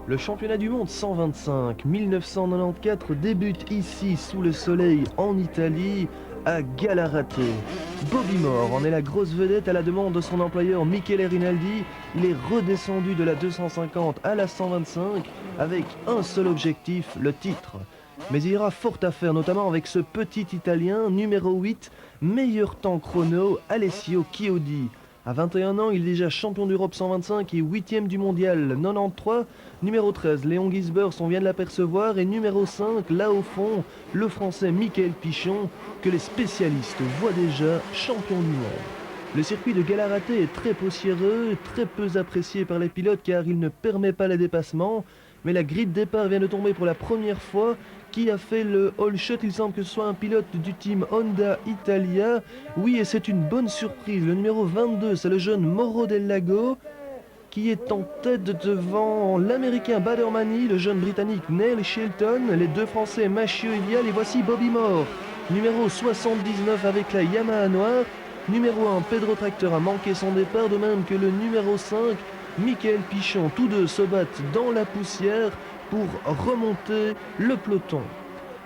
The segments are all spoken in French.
Le championnat du monde 125 1994 débute ici sous le soleil en Italie à Gallarate. Bobby Moore en est la grosse vedette à la demande de son employeur Michele Rinaldi. Il est redescendu de la 250 à la 125 avec un seul objectif, le titre. Mais il y aura fort à faire, notamment avec ce petit Italien numéro 8, meilleur temps chrono, Alessio Chiodi. À 21 ans, il est déjà champion d'Europe 125 et 8e du mondial 93. Numéro 13, Léon Gisbert, on vient de l'apercevoir. Et numéro 5, là au fond, le français Mickaël Pichon, que les spécialistes voient déjà champion du monde. Le circuit de Gallarate est très poussiéreux, très peu apprécié par les pilotes car il ne permet pas les dépassements. Mais la grille de départ vient de tomber pour la première fois. Qui a fait le all shot? Il semble que ce soit un pilote du team Honda Italia. Oui, et c'est une bonne surprise. Le numéro 22, c'est le jeune Mauro Del Lago qui est en tête devant l'américain Badermani, le jeune britannique Neil Shelton, les deux français Machio et Vial, et voici Bobby Moore, numéro 79 avec la Yamaha noire. Numéro 1, Pedro Tracteur a manqué son départ, de même que le numéro 5, Mickaël Pichon. Tous deux se battent dans la poussière pour remonter le peloton.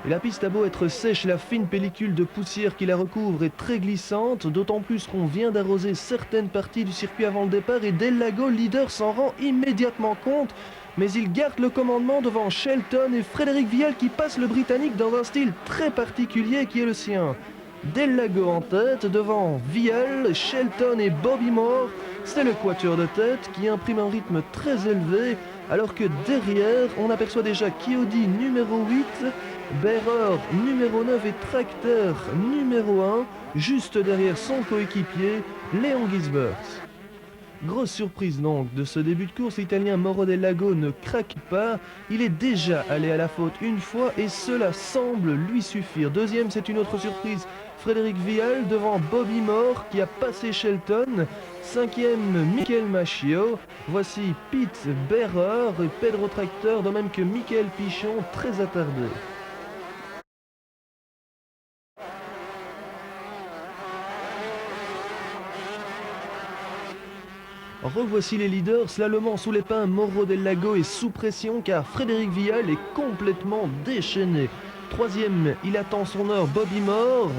Et la piste a beau être sèche, la fine pellicule de poussière qui la recouvre est très glissante, d'autant plus qu'on vient d'arroser certaines parties du circuit avant le départ et Del Lago, leader, s'en rend immédiatement compte, mais il garde le commandement devant Shelton et Frédéric Vial qui passe le Britannique dans un style très particulier qui est le sien. Del Lago en tête, devant Vial, Shelton et Bobby Moore. C'est le quatuor de tête qui imprime un rythme très élevé, alors que derrière, on aperçoit déjà Chiodi numéro 8, Berrer numéro 9 et Tracteur numéro 1, juste derrière son coéquipier, Léon Gisbert. Grosse surprise donc de ce début de course, l'italien Mauro Del Lago ne craque pas, il est déjà allé à la faute une fois et cela semble lui suffire. Deuxième, c'est une autre surprise, Frédéric Vial devant Bobby Moore qui a passé Shelton. Cinquième, Mickaël Machio. Voici Pete Berrer et Pedro Tracteur, de même que Mickaël Pichon, très attardé. Revoici les leaders, slalomant sous les pins, Mauro Del Lago est sous pression car Frédéric Vial est complètement déchaîné. Troisième, il attend son heure, Bobby Moore,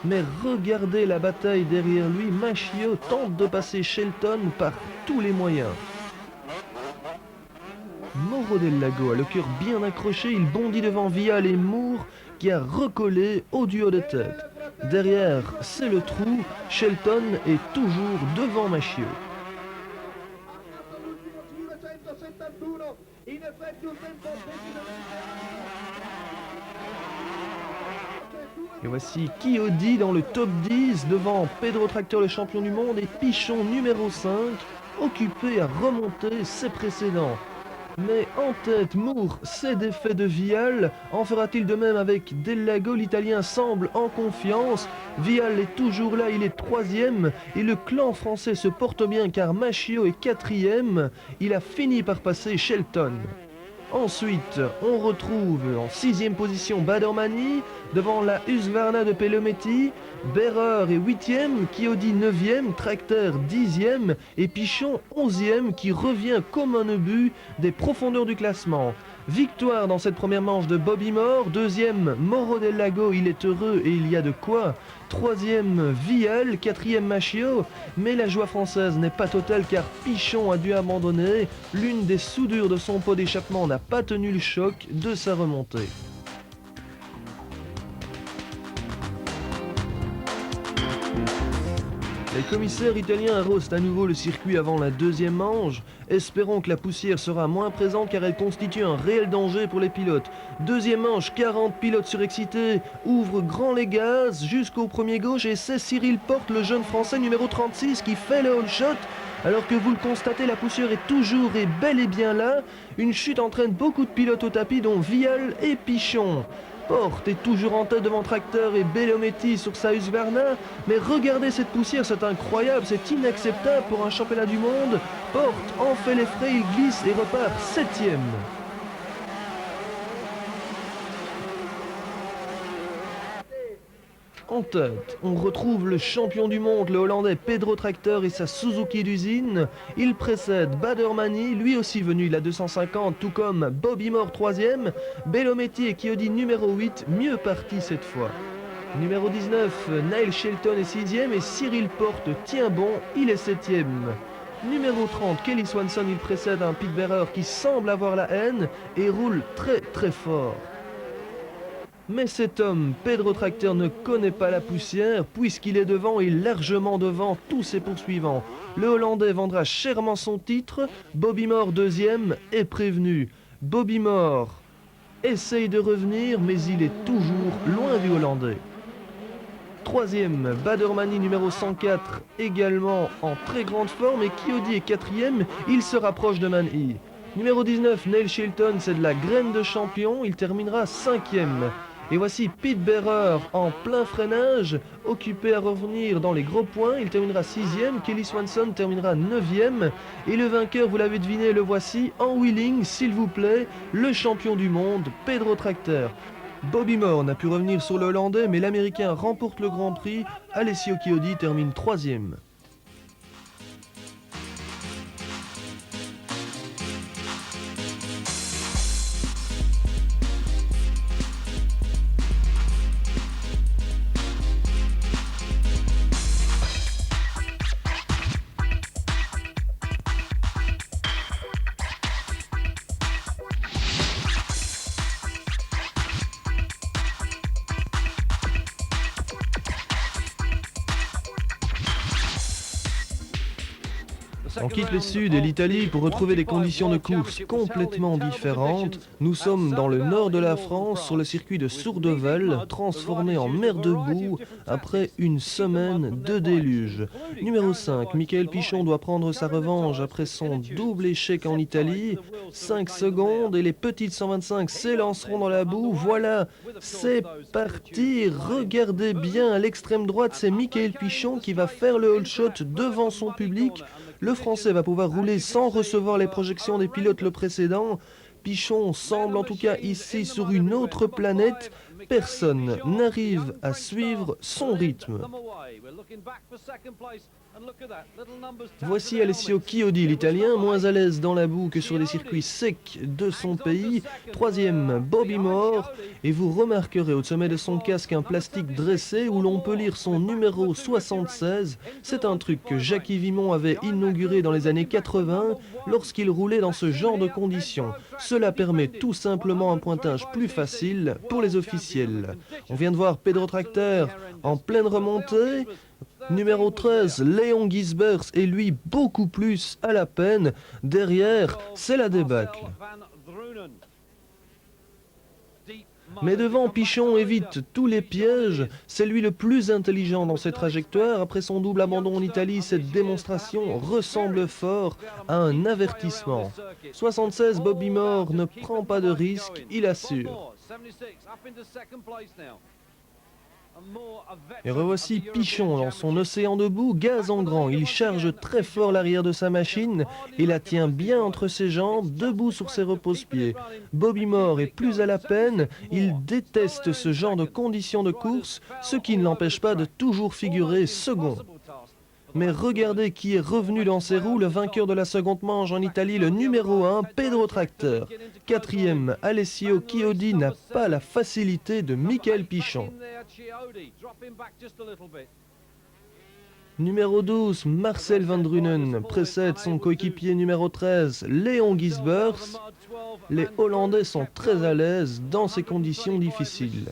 mais regardez la bataille derrière lui, Machio tente de passer Shelton par tous les moyens. Mauro Del Lago a le cœur bien accroché, il bondit devant Vial et Moore qui a recollé au duo de tête. Derrière, c'est le trou, Shelton est toujours devant Machio. Et voici Chiodi dans le top 10 devant Pedro Tracteur, le champion du monde, et Pichon numéro 5, occupé à remonter ses précédents. Mais en tête, Moore s'est défait de Vial. En fera-t-il de même avec Del Lago? L'Italien semble en confiance. Vial est toujours là, il est troisième. Et le clan français se porte bien car Machio est quatrième. Il a fini par passer Shelton. Ensuite, on retrouve en 6e position Badermani, devant la Husqvarna de Pelometti, Berrer est 8e, Chiodi 9e, Tracteur 10e et Pichon 11e qui revient comme un obus des profondeurs du classement. Victoire dans cette première manche de Bobby Moore, deuxième Mauro Del Lago, il est heureux et il y a de quoi. Troisième Vial, quatrième Machio, mais la joie française n'est pas totale car Pichon a dû abandonner. L'une des soudures de son pot d'échappement n'a pas tenu le choc de sa remontée. Les commissaires italiens arrosent à nouveau le circuit avant la deuxième manche. Espérons que la poussière sera moins présente car elle constitue un réel danger pour les pilotes. Deuxième manche, 40 pilotes surexcités ouvrent grand les gaz jusqu'au premier gauche et c'est Cyril Porte, le jeune français numéro 36 qui fait le all shot. Alors que vous le constatez, la poussière est toujours et bel et bien là. Une chute entraîne beaucoup de pilotes au tapis dont Vial et Pichon. Porte est toujours en tête devant Tracteur et Belometti sur sa Husqvarna. Mais regardez cette poussière, c'est incroyable, c'est inacceptable pour un championnat du monde. Porte en fait les frais, il glisse et repart 7e. En tête, on retrouve le champion du monde, le Hollandais Pedro Tracteur et sa Suzuki d'usine. Il précède Bader-Mani, lui aussi venu de la 250, tout comme Bobby Moore 3e, Bellometti et Chiodi numéro 8, mieux parti cette fois. Numéro 19, Neil Shelton est 6e et Cyril Porte tient bon, il est 7e. Numéro 30, Kelly Swanson, il précède un Pete Bearer qui semble avoir la haine et roule très très fort. Mais cet homme, Pedro Tracteur, ne connaît pas la poussière puisqu'il est devant et largement devant tous ses poursuivants. Le Hollandais vendra chèrement son titre, Bobby Moore 2e est prévenu. Bobby Moore essaye de revenir mais il est toujours loin du Hollandais. 3e, Bader-Mani numéro 104, également en très grande forme et Chiodi est 4e, il se rapproche de Mani. Numéro 19, Neil Shelton, c'est de la graine de champion, il terminera 5e. Et voici Pete Bearer en plein freinage, occupé à revenir dans les gros points. Il terminera 6e, Kelly Swanson terminera 9e. Et le vainqueur, vous l'avez deviné, le voici en wheeling, s'il vous plaît, le champion du monde, Pedro Tracteur. Bobby Moore n'a pu revenir sur le Hollandais, mais l'Américain remporte le Grand Prix. Alessio Chiodi termine 3e. On quitte le sud et l'Italie pour retrouver des conditions de course complètement différentes. Nous sommes dans le nord de la France, sur le circuit de Sourdeval, transformé en mer de boue après une semaine de déluge. Numéro 5, Michael Pichon doit prendre sa revanche après son double échec en Italie. 5 secondes et les petites 125 s'élanceront dans la boue. Voilà, c'est parti. Regardez bien à l'extrême droite, c'est Michael Pichon qui va faire le hold shot devant son public. Le Français va pouvoir rouler sans recevoir les projections des pilotes le précédent. Pichon semble en tout cas ici sur une autre planète. Personne n'arrive à suivre son rythme. Voici Alessio Chiodi, l'Italien, moins à l'aise dans la boue que sur les circuits secs de son pays. 3e, Bobby Moore. Et vous remarquerez au sommet de son casque un plastique dressé où l'on peut lire son numéro 76. C'est un truc que Jackie Vimon avait inauguré dans les années 80 lorsqu'il roulait dans ce genre de conditions. Cela permet tout simplement un pointage plus facile pour les officiels. On vient de voir Pedro Tracteur en pleine remontée. Numéro 13, Léon Gisbers est lui beaucoup plus à la peine. Derrière, c'est la débâcle. Mais devant, Pichon évite tous les pièges. C'est lui le plus intelligent dans ses trajectoires. Après son double abandon en Italie, cette démonstration ressemble fort à un avertissement. 76, Bobby Moore ne prend pas de risque, il assure. Et revoici Pichon dans son océan de boue, gaz en grand. Il charge très fort l'arrière de sa machine et la tient bien entre ses jambes, debout sur ses repose-pieds. Bobby Moore est plus à la peine, il déteste ce genre de conditions de course, ce qui ne l'empêche pas de toujours figurer second. Mais regardez qui est revenu dans ses roues, le vainqueur de la seconde manche en Italie, le numéro 1, Pedro Tracteur. 4e, Alessio Chiodi n'a pas la facilité de Michael Pichon. Numéro 12, Marcel Van Drunen précède son coéquipier numéro 13, Léon Gisbers. Les Hollandais sont très à l'aise dans ces conditions difficiles.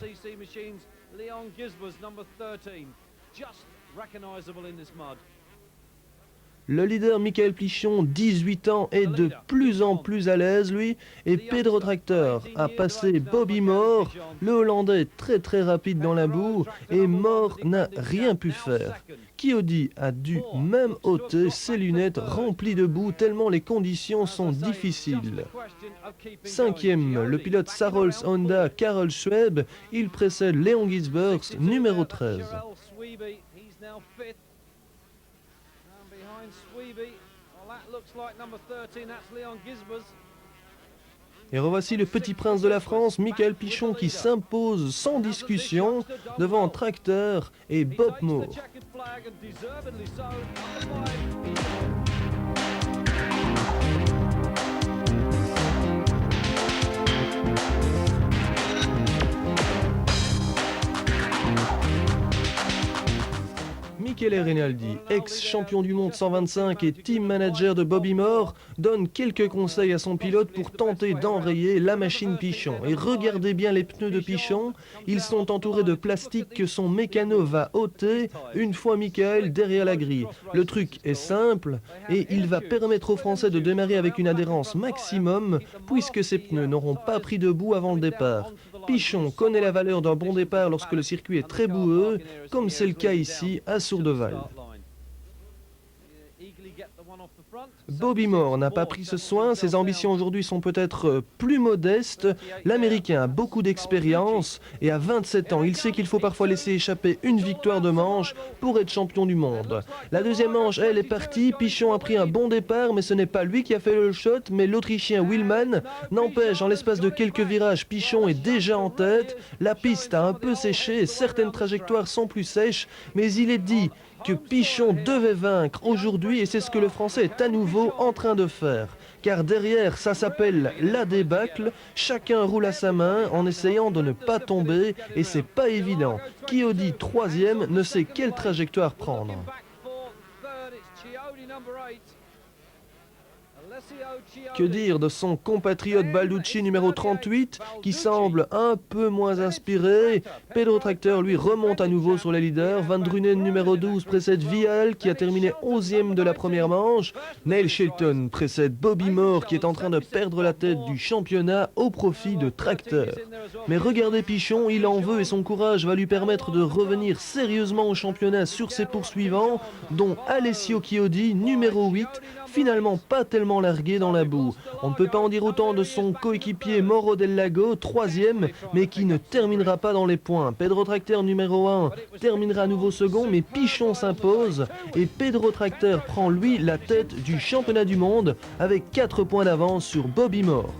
Le leader Michael Pichon, 18 ans, est de plus en plus à l'aise, lui, et Pedro Tracteur a passé Bobby Moore. Le Hollandais est très très rapide dans la boue, et Moore n'a rien pu faire. Chiodi a dû même ôter ses lunettes remplies de boue tellement les conditions sont difficiles. 5e, le pilote Sarolls Honda, Karel Schweb, il précède Léon Gisbers, numéro 13. Et revoici le petit prince de la France, Michael Pichon, qui s'impose sans discussion devant Tracteur et Bob Moore. Michele Rinaldi, ex-champion du monde 125 et team manager de Bobby Moore, donne quelques conseils à son pilote pour tenter d'enrayer la machine Pichon. Et regardez bien les pneus de Pichon, ils sont entourés de plastique que son mécano va ôter une fois Michael derrière la grille. Le truc est simple et il va permettre aux Français de démarrer avec une adhérence maximum puisque ces pneus n'auront pas pris de boue avant le départ. Pichon connaît la valeur d'un bon départ lorsque le circuit est très boueux, comme c'est le cas ici à Sourdeval. Bobby Moore n'a pas pris ce soin, ses ambitions aujourd'hui sont peut-être plus modestes. L'Américain a beaucoup d'expérience et à 27 ans, il sait qu'il faut parfois laisser échapper une victoire de manche pour être champion du monde. La deuxième manche, elle, est partie. Pichon a pris un bon départ, mais ce n'est pas lui qui a fait le shot, mais l'Autrichien Willmann. N'empêche, en l'espace de quelques virages, Pichon est déjà en tête. La piste a un peu séché, certaines trajectoires sont plus sèches, mais il est dit que Pichon devait vaincre aujourd'hui et c'est ce que le Français est à nouveau en train de faire. Car derrière, ça s'appelle la débâcle, chacun roule à sa main en essayant de ne pas tomber et c'est pas évident. Chiodi, troisième, ne sait quelle trajectoire prendre. Que dire de son compatriote Balducci numéro 38 qui semble un peu moins inspiré. Pedro Tracteur lui remonte à nouveau sur les leaders. Van Drunen numéro 12 précède Vial qui a terminé 11e de la première manche. Neil Shelton précède Bobby Moore qui est en train de perdre la tête du championnat au profit de Tracteur. Mais regardez Pichon, il en veut et son courage va lui permettre de revenir sérieusement au championnat sur ses poursuivants, dont Alessio Chiodi numéro 8, finalement pas tellement largué dans la boue. On ne peut pas en dire autant de son coéquipier Mauro Del Lago, troisième, mais qui ne terminera pas dans les points. Pedro Tracteur numéro 1 terminera à nouveau second, mais Pichon s'impose et Pedro Tracteur prend lui la tête du championnat du monde avec 4 points d'avance sur Bobby Moore.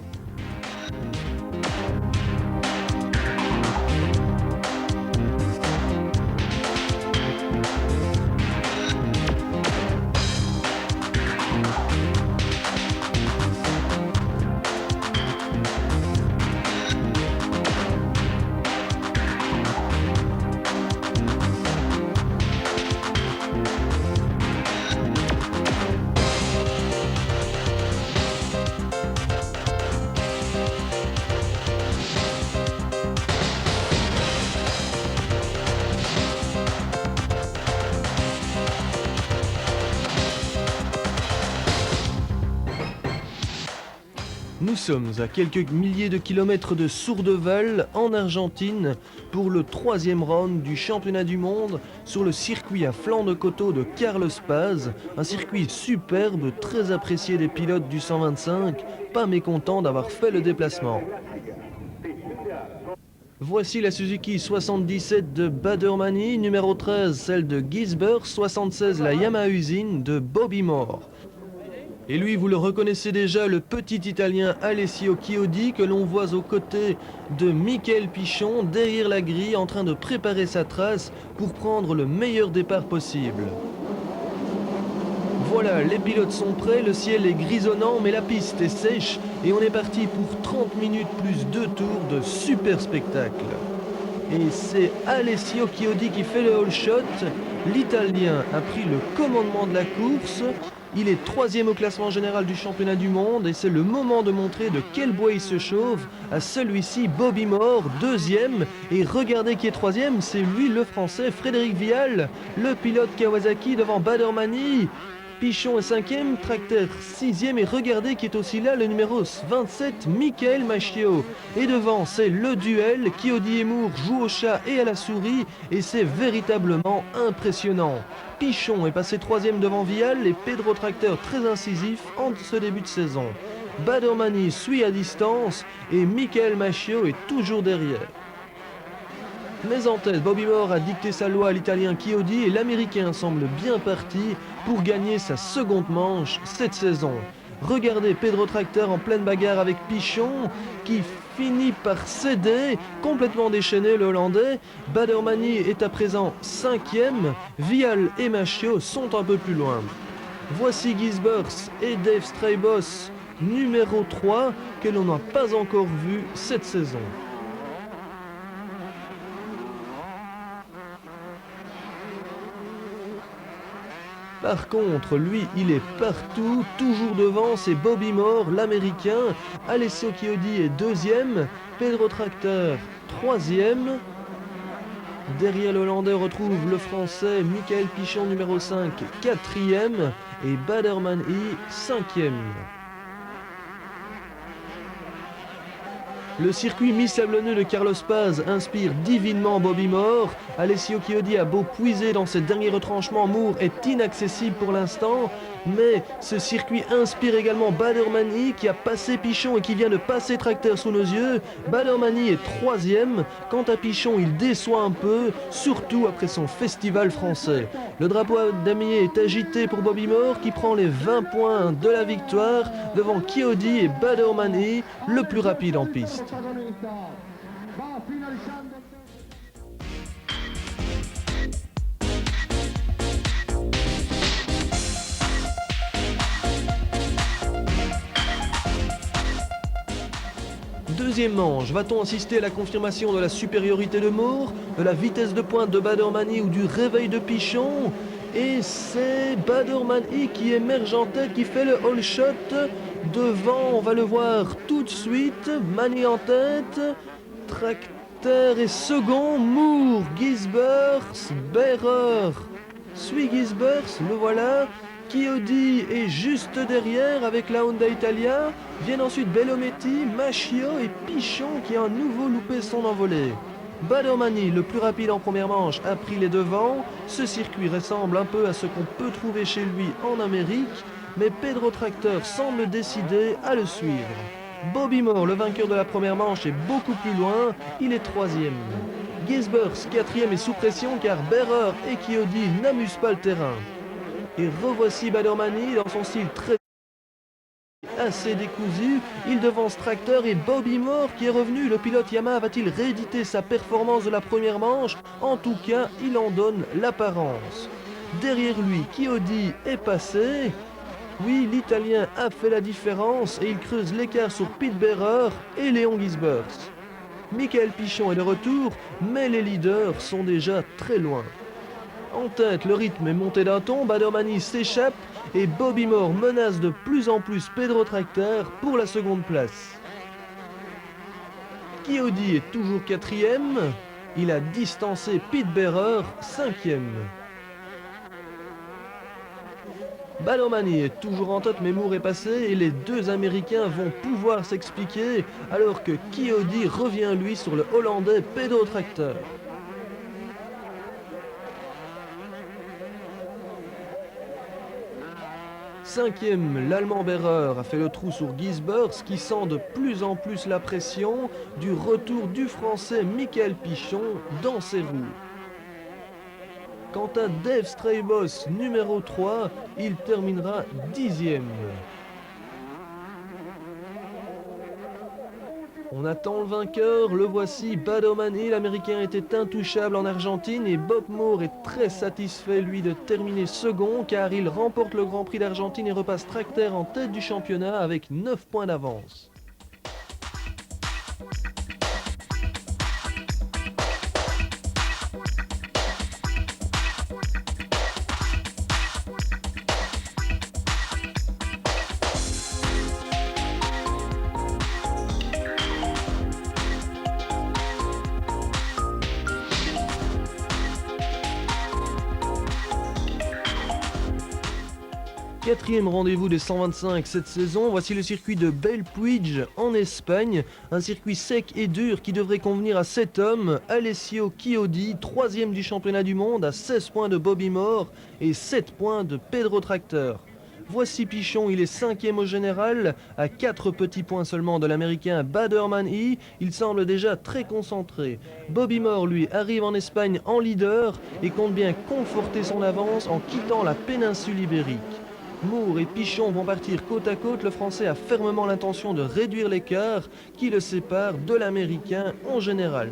Nous sommes à quelques milliers de kilomètres de Sourdeval, en Argentine, pour le 3e round du championnat du monde sur le circuit à flanc de coteau de Carlos Paz, un circuit superbe, très apprécié des pilotes du 125, pas mécontents d'avoir fait le déplacement. Voici la Suzuki 77 de Badermani, numéro 13 celle de Gisbert, 76 la Yamaha Usine de Bobby Moore. Et lui, vous le reconnaissez déjà, le petit Italien Alessio Chiodi que l'on voit aux côtés de Michael Pichon derrière la grille en train de préparer sa trace pour prendre le meilleur départ possible. Voilà, les pilotes sont prêts, le ciel est grisonnant mais la piste est sèche et on est parti pour 30 minutes plus 2 tours de super spectacle. Et c'est Alessio Chiodi qui fait le all shot. L'Italien a pris le commandement de la course. Il est 3e au classement général du championnat du monde et c'est le moment de montrer de quel bois il se chauffe à celui-ci, Bobby Moore, 2e. Et regardez qui est 3e, c'est lui le français Frédéric Vial, le pilote Kawasaki devant Badermani. Pichon est 5e, Tracteur 6e et regardez qui est aussi là le numéro 27, Michael Maschio. Et devant c'est le duel, Chiodi et Moore jouent au chat et à la souris et c'est véritablement impressionnant. Pichon est passé 3e devant Vial et Pedro Tracteur très incisif en ce début de saison. Badermani suit à distance et Michael Maschio est toujours derrière. Mais en tête, Bobby Moore a dicté sa loi à l'Italien Chiodi et l'Américain semble bien parti pour gagner sa seconde manche cette saison. Regardez Pedro Tracteur en pleine bagarre avec Pichon qui finit par céder, complètement déchaîné le Hollandais. Badermani est à présent 5e, Vial et Machio sont un peu plus loin. Voici Gisbers et Dave Straybos, numéro 3, que l'on n'a pas encore vu cette saison. Par contre, lui, il est partout, toujours devant, c'est Bobby Moore, l'américain. Alessio Chiodi est 2e, Pedro Tracteur 3e. Derrière le Hollandais, on retrouve le Français Michael Pichon, numéro 5, 4e, et Badermani, 5e. Le circuit mi-sablonneux de Carlos Paz inspire divinement Bobby Moore. Alessio Chiodi a beau puiser dans ses derniers retranchements, Moore est inaccessible pour l'instant. Mais ce circuit inspire également Badermani qui a passé Pichon et qui vient de passer Tracteur sous nos yeux. Badermani est 3e. Quant à Pichon, il déçoit un peu, surtout après son festival français. Le drapeau damier est agité pour Bobby Moore qui prend les 20 points de la victoire devant Chiodi et Badermani, le plus rapide en piste. Deuxième manche, va-t-on assister à la confirmation de la supériorité de Moore, de la vitesse de pointe de Badermani ou du réveil de Pichon? Et c'est Badermani qui émerge en tête, qui fait le all shot devant, on va le voir tout de suite. Mani en tête, Tracteur est second, Moore, Gisbers, Behrer suit Gisbers, le voilà. Chiodi est juste derrière avec la Honda Italia. Viennent ensuite Bellometti, Machio et Pichon qui a à nouveau loupé son envolée. Badermani, le plus rapide en première manche, a pris les devants. Ce circuit ressemble un peu à ce qu'on peut trouver chez lui en Amérique, mais Pedro Tracteur semble décidé à le suivre. Bobby Moore, le vainqueur de la première manche, est beaucoup plus loin, il est 3e. Gisbers, 4e, est sous pression car Behrer et Chiodi n'amusent pas le terrain. Et revoici Badermani dans son style très assez décousu. Il devance Tracteur et Bobby Moore qui est revenu. Le pilote Yamaha va-t-il rééditer sa performance de la première manche? En tout cas, il en donne l'apparence. Derrière lui, Chiodi est passé. Oui, l'Italien a fait la différence et il creuse l'écart sur Pete Behrer et Léon Gisbers. Michael Pichon est de retour, mais les leaders sont déjà très loin. En tête, le rythme est monté d'un ton, Badermani s'échappe et Bobby Moore menace de plus en plus Pedro Tracteur pour la seconde place. Chiodi est toujours 4e, il a distancé Pete Behrer, 5e. Badermani est toujours en tête mais Moore est passé et les deux Américains vont pouvoir s'expliquer alors que Chiodi revient lui sur le Hollandais Pedro Tracteur. 5e, l'Allemand Behrer a fait le trou sur Gisbers qui sent de plus en plus la pression du retour du Français Michael Pichon dans ses roues. Quant à Dave Straybos, numéro 3, il terminera 10e. On attend le vainqueur, le voici, Badermani, l'Américain était intouchable en Argentine et Bob Moore est très satisfait lui de terminer second car il remporte le Grand Prix d'Argentine et repasse Tracteur en tête du championnat avec 9 points d'avance. Quatrième rendez-vous des 125 cette saison, voici le circuit de Bellpuig en Espagne, un circuit sec et dur qui devrait convenir à 7 hommes. Alessio Chiodi, 3e du championnat du monde à 16 points de Bobby Moore et 7 points de Pedro Tracteur. Voici Pichon, il est 5e au général, à 4 petits points seulement de l'américain Badermani, il semble déjà très concentré. Bobby Moore, lui, arrive en Espagne en leader et compte bien conforter son avance en quittant la péninsule ibérique. Moore et Pichon vont partir côte à côte. Le Français a fermement l'intention de réduire l'écart qui le sépare de l'Américain en général.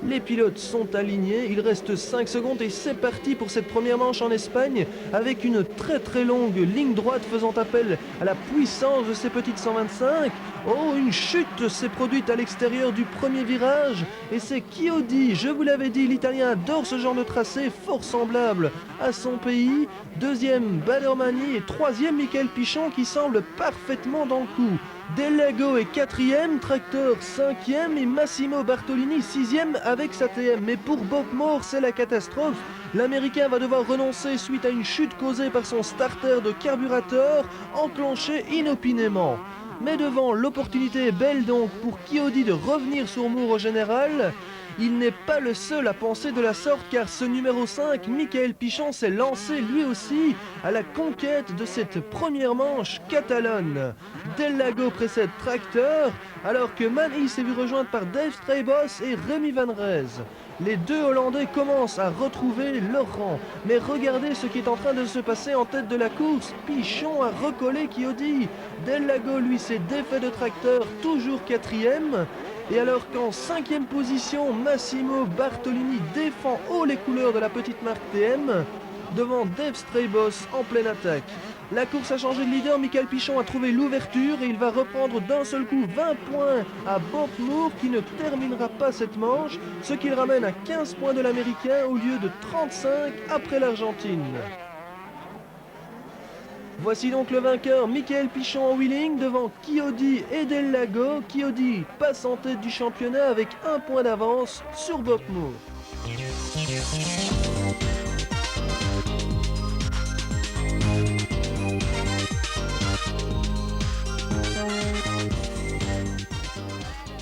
Les pilotes sont alignés, il reste 5 secondes et c'est parti pour cette première manche en Espagne avec une très longue ligne droite faisant appel à la puissance de ces petites 125. Oh, une chute s'est produite à l'extérieur du premier virage et c'est Chiodi, je vous l'avais dit, l'Italien adore ce genre de tracé fort semblable à son pays. Deuxième, Badermani et troisième, Michael Pichon qui semble parfaitement dans le coup. Del Lago est quatrième, Tracteur cinquième et Massimo Bartolini sixième avec sa TM. Mais pour Bob Moore, c'est la catastrophe. L'Américain va devoir renoncer suite à une chute causée par son starter de carburateur enclenché inopinément. Mais devant, l'opportunité est belle donc pour Chiodi de revenir sur Moore au général. Il n'est pas le seul à penser de la sorte car ce numéro 5, Michael Pichon, s'est lancé lui aussi à la conquête de cette première manche catalane. Del Lago précède Tracteur alors que Mani s'est vu rejoindre par Dave Strabos et Remy Van Rez. Les deux Hollandais commencent à retrouver leur rang. Mais regardez ce qui est en train de se passer en tête de la course. Pichon a recollé Chiodi. Del Lago, lui, s'est défait de Tracteur, toujours quatrième. Et alors qu'en cinquième position, Massimo Bartolini défend haut les couleurs de la petite marque TM devant Dave Strabos en pleine attaque. La course a changé de leader, Michael Pichon a trouvé l'ouverture et il va reprendre d'un seul coup 20 points à Bob Moore qui ne terminera pas cette manche, ce qui le ramène à 15 points de l'Américain au lieu de 35 après l'Argentine. Voici donc le vainqueur, Michael Pichon en wheeling devant Chiodi et Del Lago. Chiodi passe en tête du championnat avec un point d'avance sur Bob Moore.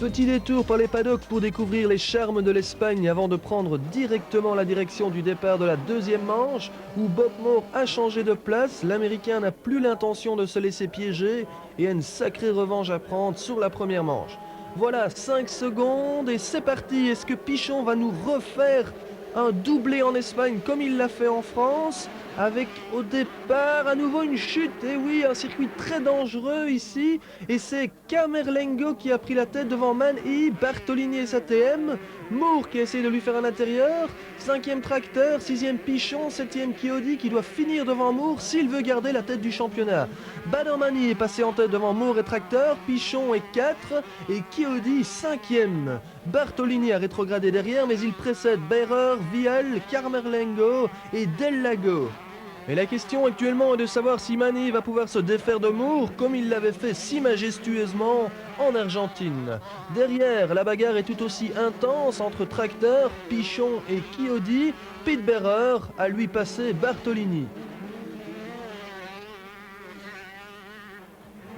Petit détour par les paddocks pour découvrir les charmes de l'Espagne avant de prendre directement la direction du départ de la deuxième manche où Bob Moore a changé de place. L'Américain n'a plus l'intention de se laisser piéger et a une sacrée revanche à prendre sur la première manche. Voilà, 5 secondes et c'est parti. Est-ce que Pichon va nous refaire un doublé en Espagne comme il l'a fait en France avec au départ à nouveau une chute, et oui, un circuit très dangereux ici, et c'est Camerlengo qui a pris la tête devant Mani, Bartolini et sa TM, Moore qui a essayé de lui faire un intérieur, 5e Tracteur, 6e Pichon, 7e Chiodi qui doit finir devant Moore s'il veut garder la tête du championnat. Badermani est passé en tête devant Moore et Tracteur, Pichon est 4 et Chiodi 5e. Bartolini a rétrogradé derrière mais il précède Behrer, Vial, Camerlengo et Del Lago. Et la question actuellement est de savoir si Mani va pouvoir se défaire de Moore comme il l'avait fait si majestueusement en Argentine. Derrière, la bagarre est tout aussi intense entre Tracteur, Pichon et Chiodi. Pete Behrer a lui passé Bartolini.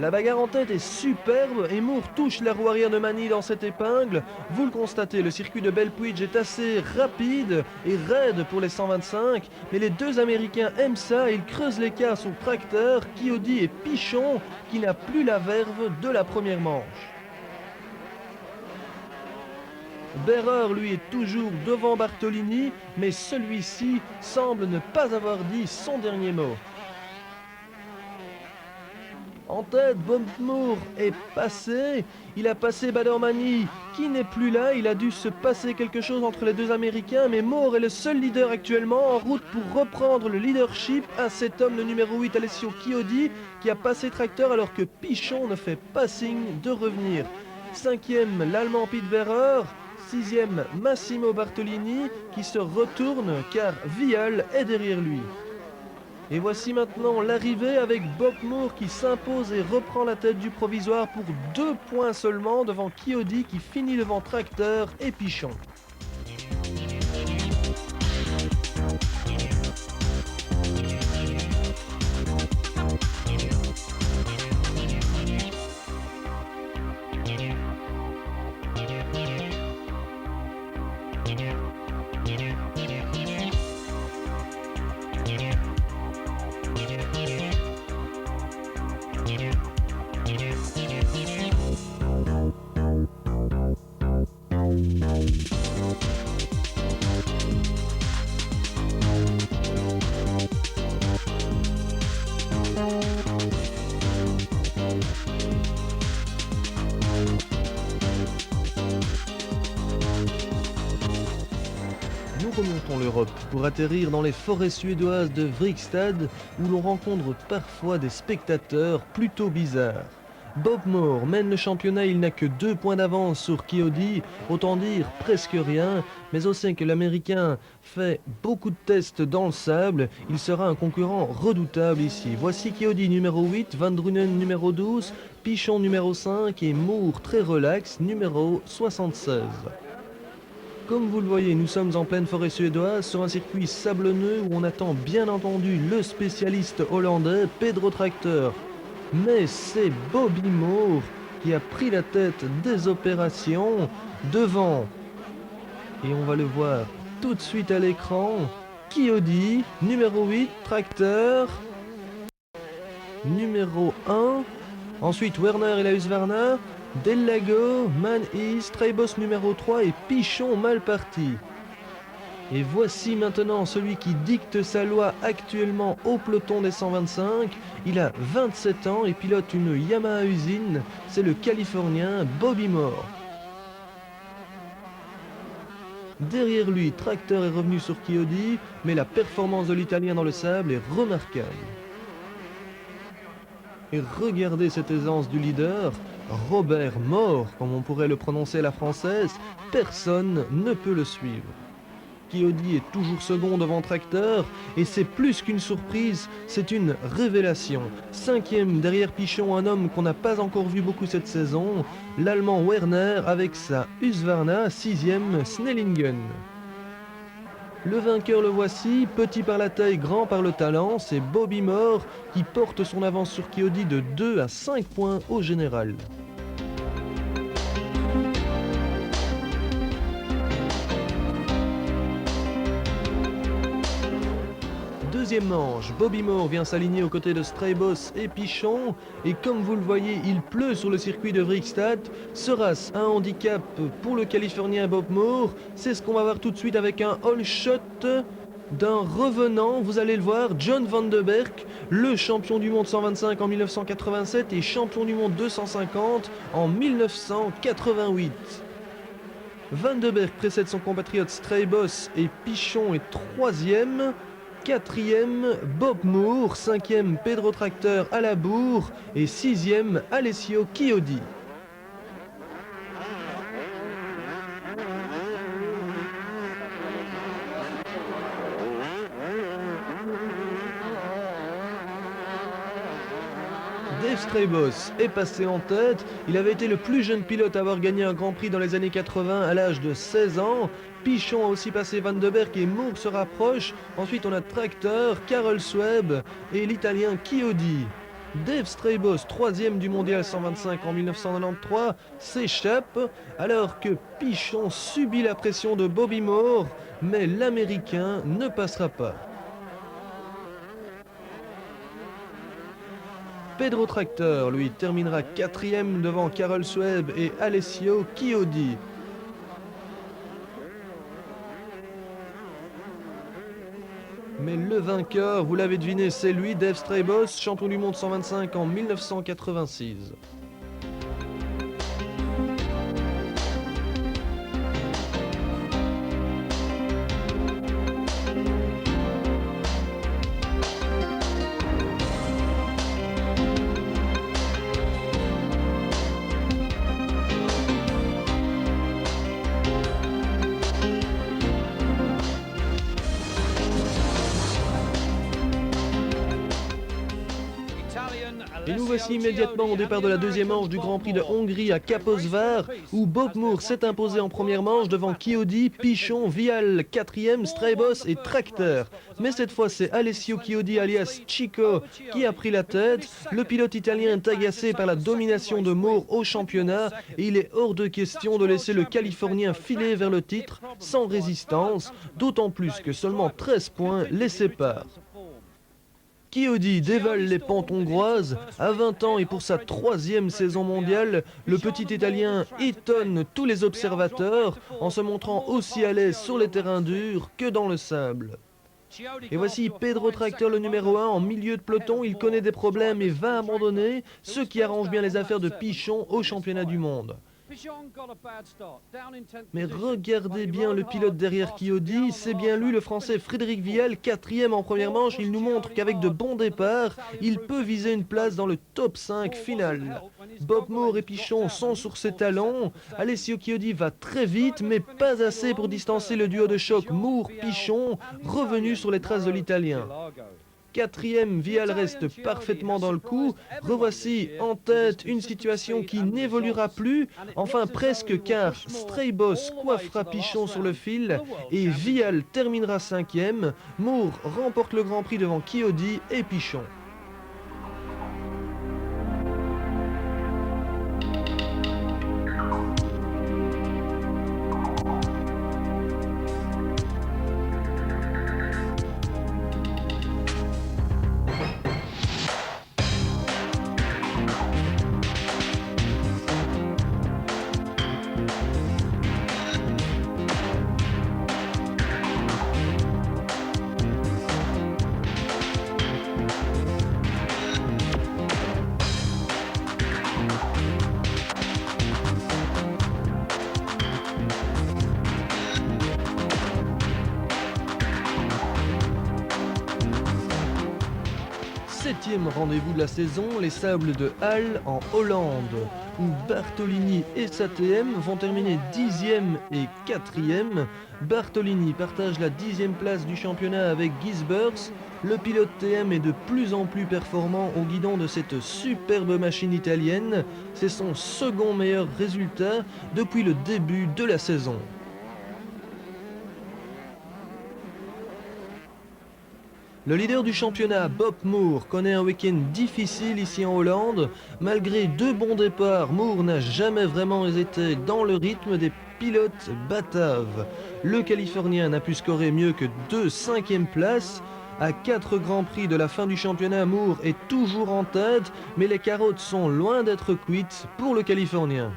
La bagarre en tête est superbe et Moore touche la roue arrière de Mani dans cette épingle. Vous le constatez, le circuit de Bellpuig est assez rapide et raide pour les 125, mais les deux Américains aiment ça et ils creusent l'écart sur Tracteur, Chiodi et Pichon qui n'a plus la verve de la première manche. Behrer, lui, est toujours devant Bartolini, mais celui-ci semble ne pas avoir dit son dernier mot. En tête, Bob Moore est passé. Il a passé Badermani qui n'est plus là. Il a dû se passer quelque chose entre les deux Américains. Mais Moore est le seul leader actuellement en route pour reprendre le leadership à cet homme, le numéro 8, Alessio Chiodi, qui a passé Tracteur alors que Pichon ne fait pas signe de revenir. 5e, l'Allemand Pete Behrer. 6e, Massimo Bartolini qui se retourne car Vial est derrière lui. Et voici maintenant l'arrivée avec Bob Moore qui s'impose et reprend la tête du provisoire pour 2 points seulement devant Chiodi qui finit devant Tracteur et Pichon. Remontons l'Europe pour atterrir dans les forêts suédoises de Vrigstad où l'on rencontre parfois des spectateurs plutôt bizarres. Bob Moore mène le championnat, il n'a que 2 points d'avance sur Kiodi, autant dire presque rien, mais on sait que l'Américain fait beaucoup de tests dans le sable, il sera un concurrent redoutable ici. Voici Kiodi numéro 8, Van Drunen numéro 12, Pichon numéro 5 et Moore très relax numéro 76. Comme vous le voyez, nous sommes en pleine forêt suédoise sur un circuit sablonneux où on attend bien entendu le spécialiste hollandais Pedro Tracteur. Mais c'est Bobby Moore qui a pris la tête des opérations devant. Et on va le voir tout de suite à l'écran. Kiodi, numéro 8, Tracteur, numéro 1. Ensuite Werner et la Husqvarna, Del Lago, Man East, Treibos numéro 3 et Pichon mal parti. Et voici maintenant celui qui dicte sa loi actuellement au peloton des 125. Il a 27 ans et pilote une Yamaha usine. C'est le Californien Bobby Moore. Derrière lui, Tracteur est revenu sur Kiodi, mais la performance de l'Italien dans le sable est remarquable. Et regardez cette aisance du leader, Robert Moore, comme on pourrait le prononcer à la française, personne ne peut le suivre. Kiodi est toujours second devant Tracteur et c'est plus qu'une surprise, c'est une révélation. 5e derrière Pichon, un homme qu'on n'a pas encore vu beaucoup cette saison, l'Allemand Werner avec sa Husqvarna, 6e Snellingen. Le vainqueur le voici, petit par la taille, grand par le talent, c'est Bobby Moore qui porte son avance sur Kiodi de 2 à 5 points au général. Deuxième manche, Bobby Moore vient s'aligner aux côtés de Treibos et Pichon et comme vous le voyez, il pleut sur le circuit de Vrigstad. Sera-ce un handicap pour le Californien Bob Moore? C'est ce qu'on va voir tout de suite avec un all shot d'un revenant, vous allez le voir, John Van de Berg, le champion du monde 125 en 1987 et champion du monde 250 en 1988. Van de Berg précède son compatriote Treibos et Pichon est 3e. 4e, Bob Moore, 5e, Pedro Tracteur à la bourre et 6e, Alessio Chiodi. Dave Treibos est passé en tête, il avait été le plus jeune pilote à avoir gagné un Grand Prix dans les années 80 à l'âge de 16 ans. Pichon a aussi passé Van de Berg et Moore se rapproche. Ensuite on a Tracteur, Karel Sweb et l'Italien Chiodi. Dave Treibos, 3e du mondial 125 en 1993, s'échappe alors que Pichon subit la pression de Bobby Moore, mais l'Américain ne passera pas. Pedro Tracteur, lui, terminera 4e devant Karel Sweb et Alessio Chiodi. Mais le vainqueur, vous l'avez deviné, c'est lui, Dave Treibos, champion du monde 125 en 1986. Et nous voici immédiatement au départ de la deuxième manche du Grand Prix de Hongrie à Kaposvár, où Bob Moore s'est imposé en première manche devant Chiodi, Pichon, Vial 4e, Treibos et Tracteur. Mais cette fois c'est Alessio Chiodi alias Chico qui a pris la tête. Le pilote italien est agacé par la domination de Moore au championnat et il est hors de question de laisser le Californien filer vers le titre sans résistance, d'autant plus que seulement 13 points les séparent. Chiodi dévale les pentes hongroises. À 20 ans et pour sa 3e saison mondiale, le petit Italien étonne tous les observateurs en se montrant aussi à l'aise sur les terrains durs que dans le sable. Et voici Pedro Tracteur, le numéro 1, en milieu de peloton. Il connaît des problèmes et va abandonner, ce qui arrange bien les affaires de Pichon au championnat du monde. Mais regardez bien le pilote derrière Chiodi, c'est bien lui le français Frédéric Vial, 4e en première manche. Il nous montre qu'avec de bons départs, il peut viser une place dans le top 5 final. Bob Moore et Pichon sont sur ses talons. Alessio Chiodi va très vite, mais pas assez pour distancer le duo de choc Moore-Pichon, revenu sur les traces de l'Italien. 4e, Vial reste parfaitement dans le coup. Revoici en tête une situation qui n'évoluera plus, enfin presque, car Straybos coiffera Pichon sur le fil et Vial terminera 5e. Moore remporte le Grand Prix devant Chiodi et Pichon. Septième rendez-vous de la saison, les Sables de Halle en Hollande, où Bartolini et sa TM vont terminer 10e et 4e. Bartolini partage la 10e place du championnat avec Gisbers. Le pilote TM est de plus en plus performant au guidon de cette superbe machine italienne. C'est son second meilleur résultat depuis le début de la saison. Le leader du championnat, Bob Moore, connaît un week-end difficile ici en Hollande. Malgré 2 bons départs, Moore n'a jamais vraiment été dans le rythme des pilotes bataves. Le Californien n'a pu scorer mieux que 2 5e places. À 4 grands prix de la fin du championnat, Moore est toujours en tête, mais les carottes sont loin d'être cuites pour le Californien.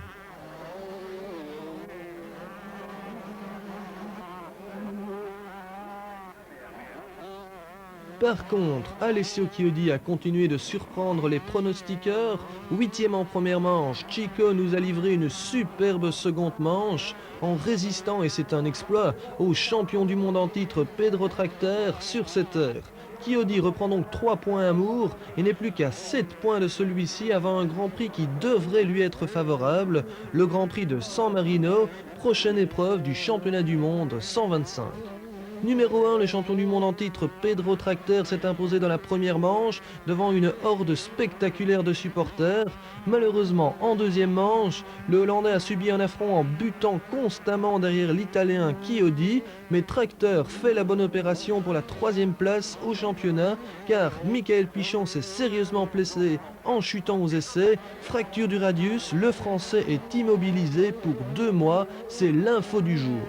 Par contre, Alessio Chiodi a continué de surprendre les pronostiqueurs. 8e en première manche, Chico nous a livré une superbe seconde manche en résistant, et c'est un exploit, au champion du monde en titre Pedro Tracter sur cette heure. Chiodi reprend donc 3 points à Moore et n'est plus qu'à 7 points de celui-ci avant un Grand Prix qui devrait lui être favorable, le Grand Prix de San Marino, prochaine épreuve du championnat du monde 125. Numéro 1, le champion du monde en titre Pedro Tracter s'est imposé dans la première manche devant une horde spectaculaire de supporters. Malheureusement, en deuxième manche, le Hollandais a subi un affront en butant constamment derrière l'Italien Chiodi, mais Tracter fait la bonne opération pour la 3e place au championnat, car Michael Pichon s'est sérieusement blessé en chutant aux essais. Fracture du radius, le Français est immobilisé pour 2 mois, c'est l'info du jour.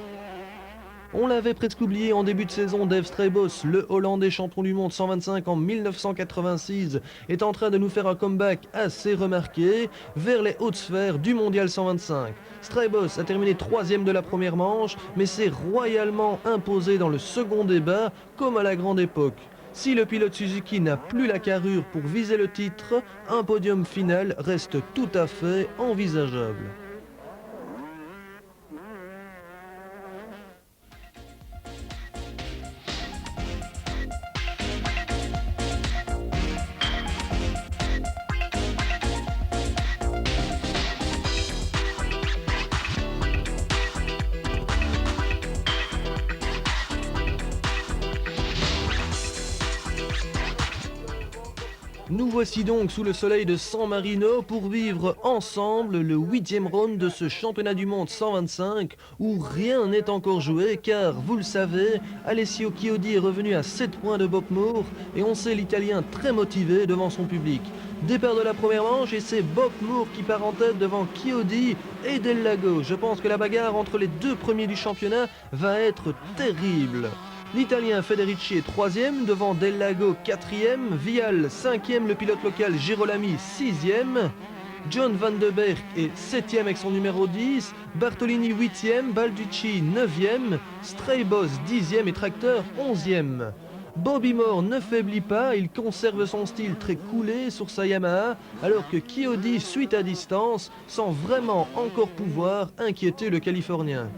On l'avait presque oublié en début de saison, Dave Straybos, le Hollandais champion du monde 125 en 1986, est en train de nous faire un comeback assez remarqué vers les hautes sphères du mondial 125. Straybos a terminé 3e de la première manche, mais s'est royalement imposé dans le second débat, comme à la grande époque. Si le pilote Suzuki n'a plus la carrure pour viser le titre, un podium final reste tout à fait envisageable. Nous voici donc sous le soleil de San Marino pour vivre ensemble le 8e round de ce championnat du monde 125 où rien n'est encore joué car, vous le savez, Alessio Chiodi est revenu à 7 points de Bob Moore et on sait l'Italien très motivé devant son public. Départ de la première manche et c'est Bob Moore qui part en tête devant Chiodi et Del Lago. Je pense que la bagarre entre les 2 premiers du championnat va être terrible. L'Italien Federici est 3e, devant Del Lago 4e, Vial 5e, le pilote local Girolami 6e, John Van de Berg est 7e avec son numéro 10, Bartolini 8e, Balducci 9e, Straybos 10e et Tracter 11e. Bobby Moore ne faiblit pas, il conserve son style très coulé sur sa Yamaha, alors que Kiyodi suit à distance, sans vraiment encore pouvoir inquiéter le Californien.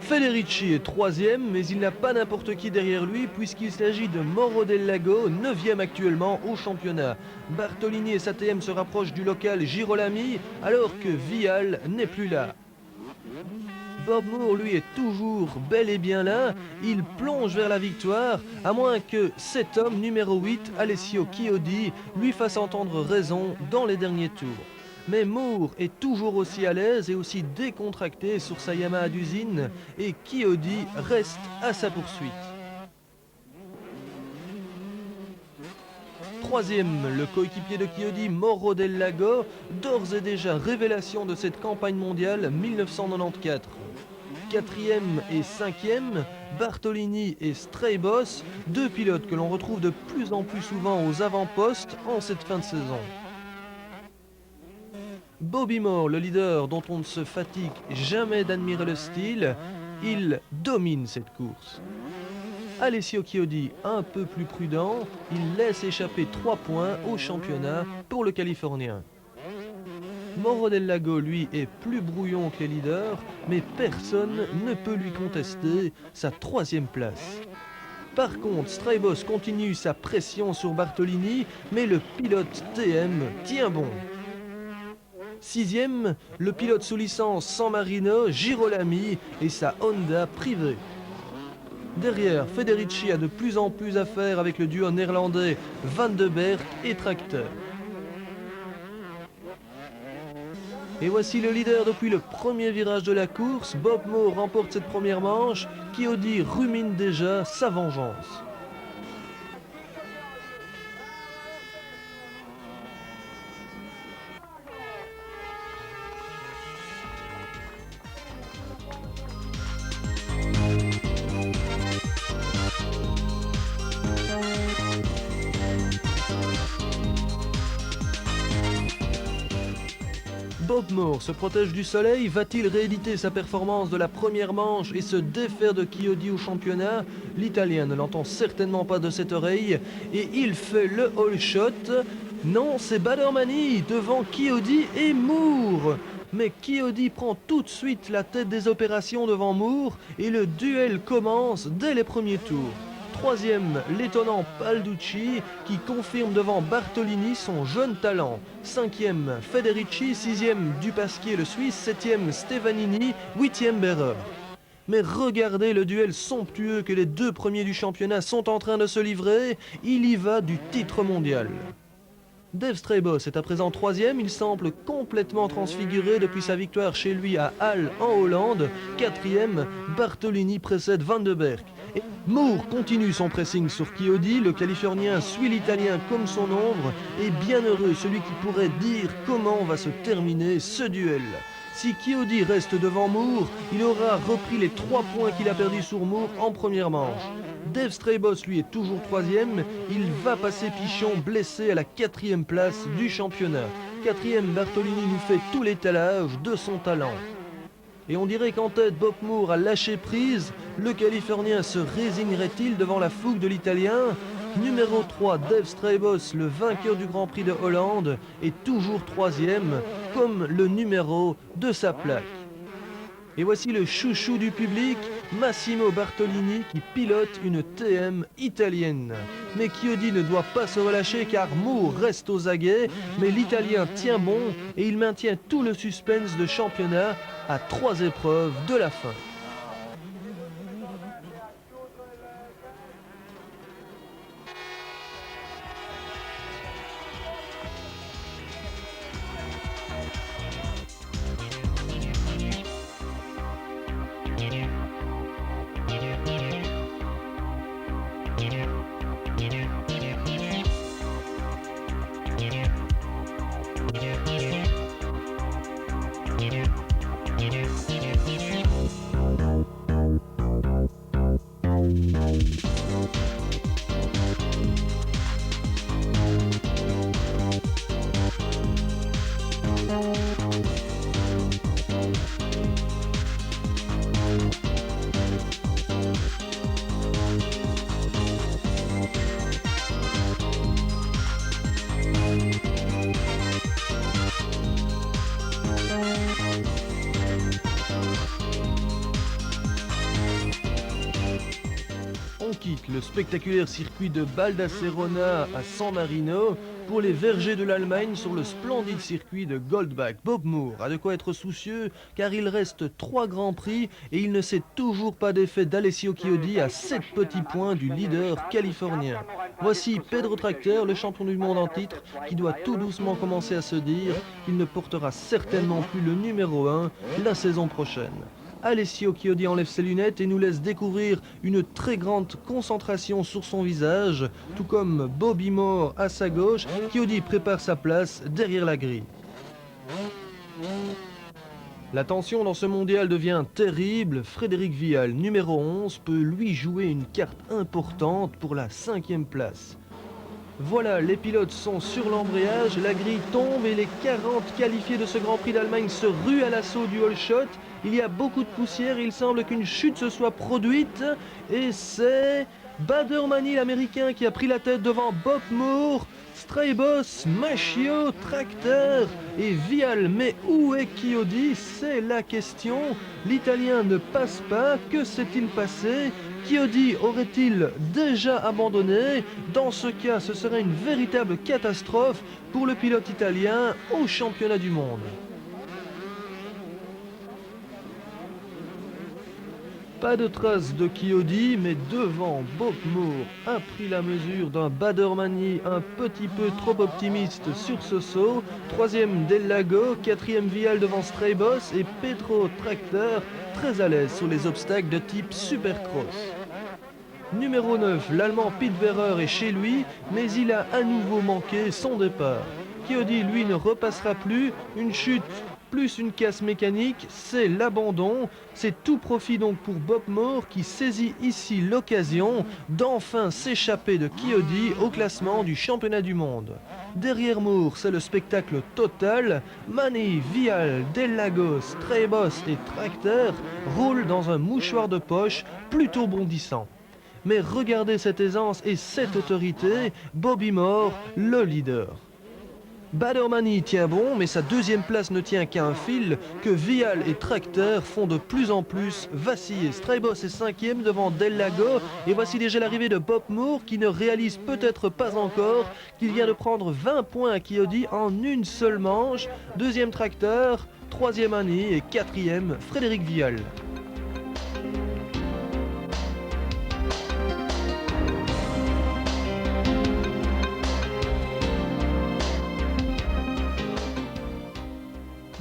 Federici est troisième, mais il n'a pas n'importe qui derrière lui, puisqu'il s'agit de Mauro del Lago, 9e actuellement au championnat. Bartolini et sa TM se rapprochent du local Girolami, alors que Vial n'est plus là. Bob Moore, lui, est toujours bel et bien là. Il plonge vers la victoire, à moins que cet homme, numéro 8, Alessio Chiodi, lui fasse entendre raison dans les derniers tours. Mais Moore est toujours aussi à l'aise et aussi décontracté sur sa Yamaha d'usine, et Chiodi reste à sa poursuite. Troisième, le coéquipier de Chiodi, Mauro del Lago, d'ores et déjà révélation de cette campagne mondiale 1994. Quatrième et cinquième, Bartolini et Straybos, deux pilotes que l'on retrouve de plus en plus souvent aux avant-postes en cette fin de saison. Bobby Moore, le leader dont on ne se fatigue jamais d'admirer le style, il domine cette course. Alessio Chiodi, un peu plus prudent, il laisse échapper 3 points au championnat pour le Californien. Mauro del Lago, lui, est plus brouillon que les leaders, mais personne ne peut lui contester sa 3e place. Par contre, Straybos continue sa pression sur Bartolini, mais le pilote TM tient bon. 6e, le pilote sous licence San Marino, Girolami, et sa Honda privée. Derrière, Federici a de plus en plus à faire avec le duo néerlandais Van de Berg et Tracteur. Et voici le leader depuis le premier virage de la course. Bob Moore remporte cette première manche. Chiodi rumine déjà sa vengeance. Bob Moore se protège du soleil, va-t-il rééditer sa performance de la première manche et se défaire de Chiodi au championnat? L'Italien ne l'entend certainement pas de cette oreille et il fait le all shot. Non, c'est Badermani devant Chiodi et Moore. Mais Chiodi prend tout de suite la tête des opérations devant Moore et le duel commence dès les premiers tours. Troisième, l'étonnant Balducci qui confirme devant Bartolini son jeune talent. Cinquième, Federici. Sixième, Dupasquier le Suisse. Septième, Stefanini. Huitième, Berrer. Mais regardez le duel somptueux que les deux premiers du championnat sont en train de se livrer. Il y va du titre mondial. Dave Straybos est à présent troisième, il semble complètement transfiguré depuis sa victoire chez lui à Halle en Hollande. Quatrième, Bartolini précède Van de Berg. Et Moore continue son pressing sur Chiodi, le Californien suit l'Italien comme son ombre, et bienheureux celui qui pourrait dire comment va se terminer ce duel. Si Chiodi reste devant Moore, il aura repris les 3 points qu'il a perdus sur Moore en première manche. Dave Straybos, lui, est toujours troisième. Il va passer Pichon blessé à la 4e place du championnat. Quatrième, Bartolini nous fait tout l'étalage de son talent. Et on dirait qu'en tête, Bob Moore a lâché prise. Le Californien se résignerait-il devant la fougue de l'Italien? Numéro 3, Dave Straybos, le vainqueur du Grand Prix de Hollande, est toujours troisième, comme le numéro de sa plaque. Et voici le chouchou du public, Massimo Bartolini, qui pilote une TM italienne. Mais Chiodi ne doit pas se relâcher car Moore reste aux aguets, mais l'Italien tient bon et il maintient tout le suspense de championnat à 3 épreuves de la fin. quitte le spectaculaire circuit de Baldacerona à San Marino pour les vergers de l'Allemagne sur le splendide circuit de Goldbach. Bob Moore a de quoi être soucieux car il reste 3 grands prix et il ne s'est toujours pas défait d'Alessio Chiodi à 7 petits points du leader californien. Voici Pedro Tracter, le champion du monde en titre, qui doit tout doucement commencer à se dire qu'il ne portera certainement plus le numéro 1 la saison prochaine. Alessio Chiodi enlève ses lunettes et nous laisse découvrir une très grande concentration sur son visage, tout comme Bobby Moore à sa gauche. Chiodi prépare sa place derrière la grille. La tension dans ce mondial devient terrible. Frédéric Vial, numéro 11, peut lui jouer une carte importante pour la 5e place. Voilà, les pilotes sont sur l'embrayage, la grille tombe et les 40 qualifiés de ce Grand Prix d'Allemagne se ruent à l'assaut du All Shot. Il y a beaucoup de poussière, il semble qu'une chute se soit produite et c'est Badermani l'américain qui a pris la tête devant Bob Moore, Straybos, Machio, Tracter et Vial. Mais où est Chiodi? C'est la question. L'Italien ne passe pas, que s'est-il passé? Chiodi aurait-il déjà abandonné? Dans ce cas, ce serait une véritable catastrophe pour le pilote italien au championnat du monde. Pas de trace de Chiodi, mais devant, Bob Moore a pris la mesure d'un Badermani un petit peu trop optimiste sur ce saut. 3e Del Lago, 4e Vial devant Straybos et Pedro Tracter très à l'aise sur les obstacles de type Supercross. Numéro 9, l'Allemand Pete Wehrer est chez lui, mais il a à nouveau manqué son départ. Chiodi, lui, ne repassera plus. Une chute plus une casse mécanique, c'est l'abandon. C'est tout profit donc pour Bob Moore qui saisit ici l'occasion d'enfin s'échapper de Chiodi au classement du championnat du monde. Derrière Moore, c'est le spectacle total. Mani, Vial, Del Lagos, Straybos et Tracter roulent dans un mouchoir de poche plutôt bondissant. Mais regardez cette aisance et cette autorité, Bobby Moore, le leader. Badermani tient bon, mais sa 2e place ne tient qu'à un fil que Vial et Tracter font de plus en plus vaciller. Straybos est 5e devant Del Lago et voici déjà l'arrivée de Bob Moore qui ne réalise peut-être pas encore qu'il vient de prendre 20 points à Chiodi en une seule manche. 2e Tracter, 3e Mani et 4e Frédéric Vial.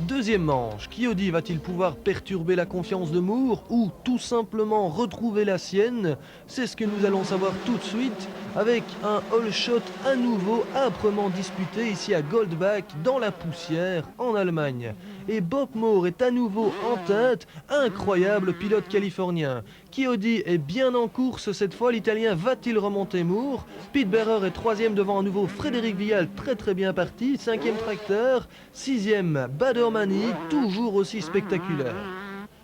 Deuxième manche, Chiodi va-t-il pouvoir perturber la confiance de Moore ou tout simplement retrouver la sienne? C'est ce que nous allons savoir tout de suite avec un All Shot à nouveau âprement disputé ici à Goldbach dans la poussière en Allemagne. Et Bob Moore est à nouveau en tête, incroyable pilote californien. Chiodi est bien en course cette fois, l'Italien va-t-il remonter Moore? Pete Wehrer est 3e devant à nouveau Frédéric Vial, très bien parti. 5e Tracter, 6e Badermani, toujours aussi spectaculaire.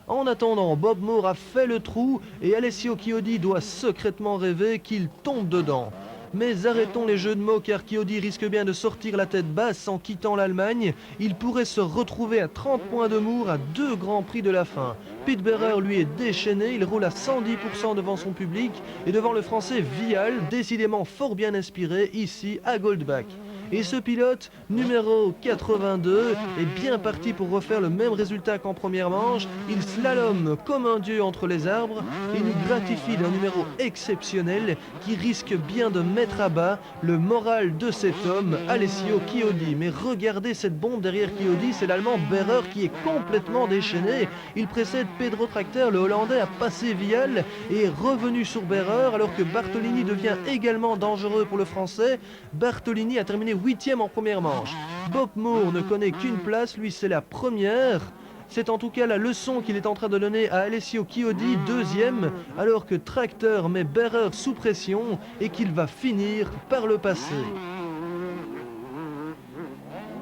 En attendant, Bob Moore a fait le trou et Alessio Chiodi doit secrètement rêver qu'il tombe dedans. Mais arrêtons les jeux de mots car Chiodi risque bien de sortir la tête basse en quittant l'Allemagne. Il pourrait se retrouver à 30 points de Moore à 2 grands prix de la fin. Pete Wehrer lui est déchaîné, il roule à 110% devant son public et devant le français Vial, décidément fort bien inspiré ici à Goldbach. Et ce pilote, numéro 82, est bien parti pour refaire le même résultat qu'en première manche. Il slalome comme un dieu entre les arbres et nous gratifie d'un numéro exceptionnel qui risque bien de mettre à bas le moral de cet homme, Alessio Chiodi. Mais regardez cette bombe derrière Chiodi, c'est l'Allemand Wehrer qui est complètement déchaîné. Il précède Pedro Tracter, le Hollandais a passé Vial et est revenu sur Wehrer alors que Bartolini devient également dangereux pour le Français. Bartolini a terminé 8e en première manche. Bob Moore ne connaît qu'une place, lui c'est la première. C'est en tout cas la leçon qu'il est en train de donner à Alessio Chiodi, 2e, alors que Tracter met Wehrer sous pression et qu'il va finir par le passer.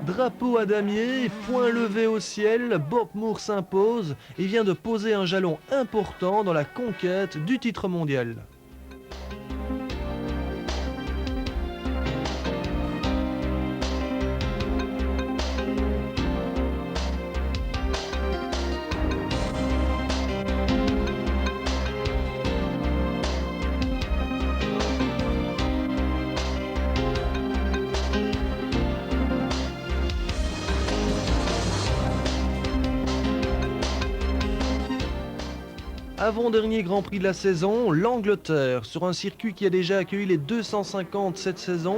Drapeau à damier, point levé au ciel, Bob Moore s'impose et vient de poser un jalon important dans la conquête du titre mondial. Avant-dernier Grand Prix de la saison, l'Angleterre, sur un circuit qui a déjà accueilli les 250 cette saison,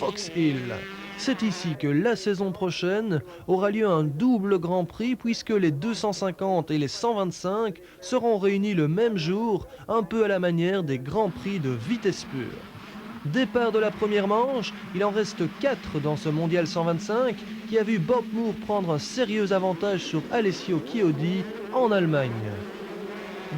Fox Hill. C'est ici que la saison prochaine aura lieu un double Grand Prix puisque les 250 et les 125 seront réunis le même jour, un peu à la manière des Grands Prix de vitesse pure. Départ de la première manche, il en reste 4 dans ce mondial 125 qui a vu Bob Moore prendre un sérieux avantage sur Alessio Chiodi en Allemagne.